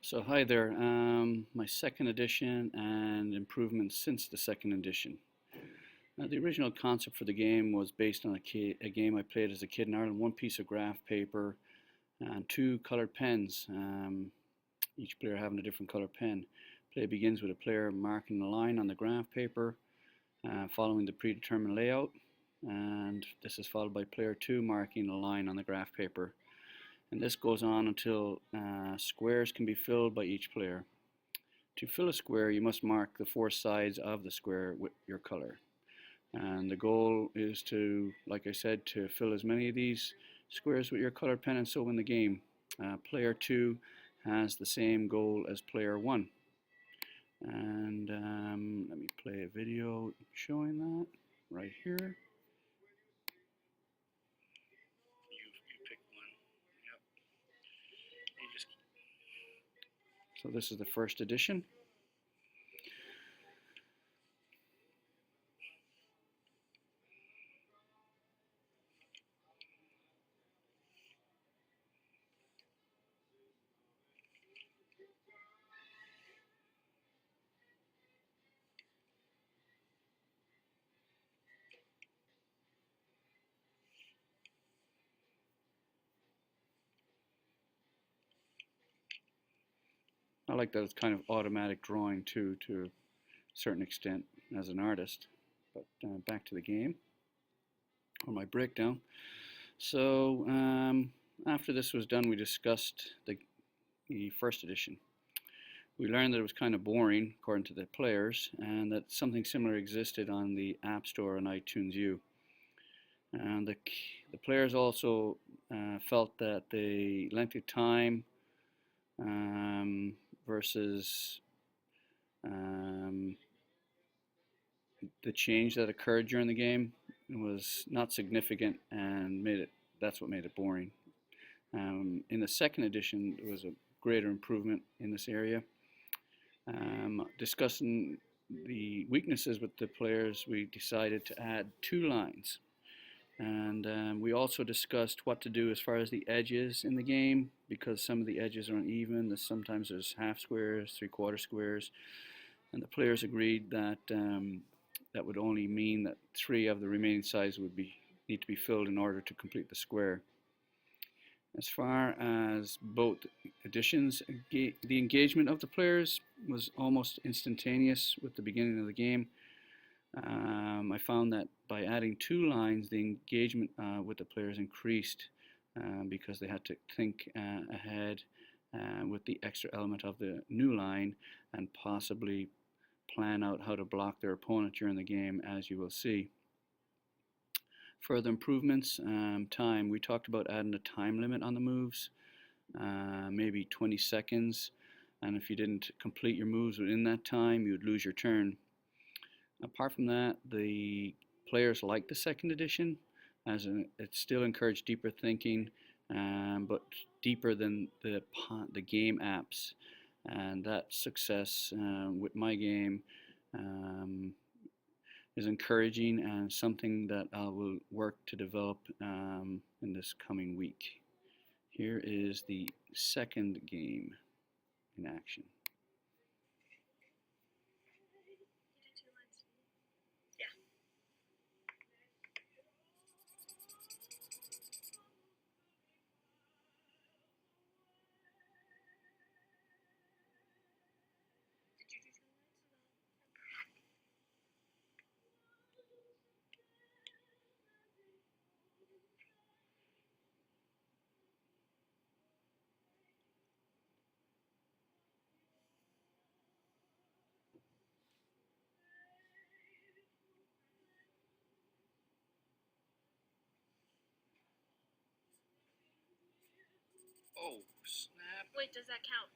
So hi there, my second edition and improvements since the second edition. The original concept for the game was based on a game I played as a kid in Ireland, one piece of graph paper and two colored pens, each player having a different color pen. Play begins with a player marking a line on the graph paper, following the predetermined layout, and this is followed by player 2 marking a line on the graph paper. And this goes on until squares can be filled by each player. To fill a square, you must mark the four sides of the square with your color. And the goal is to, like I said, to fill as many of these squares with your colored pen and so win the game. Player 2 has the same goal as player 1. And let me play a video showing that right here. So this is the first edition. I like that it's kind of automatic drawing too, to a certain extent as an artist. But back to the game, or my breakdown. So after this was done, we discussed the first edition. We learned that it was kind of boring, according to the players, and that something similar existed on the App Store and iTunes U. And the players also felt that the length of time versus the change that occurred during the game was not significant, and that's what made it boring. In the second edition, there was a greater improvement in this area. Discussing the weaknesses with the players, we decided to add 2 lines. And we also discussed what to do as far as the edges in the game, because some of the edges are uneven. Sometimes there's half squares, 3/4 squares, and the players agreed that that would only mean that 3 of the remaining sides would need to be filled in order to complete the square. As far as both editions, the engagement of the players was almost instantaneous with the beginning of the game. I found that by adding 2 lines, the engagement with the players increased because they had to think ahead with the extra element of the new line and possibly plan out how to block their opponent during the game, as you will see. Further improvements, time. We talked about adding a time limit on the moves, maybe 20 seconds, and if you didn't complete your moves within that time, you would lose your turn. Apart from that, the players liked the second edition, as it still encouraged deeper thinking, but deeper than the game apps. And that success with my game is encouraging and something that I will work to develop in this coming week. Here is the second game in action. Oh, snap. Wait, does that count?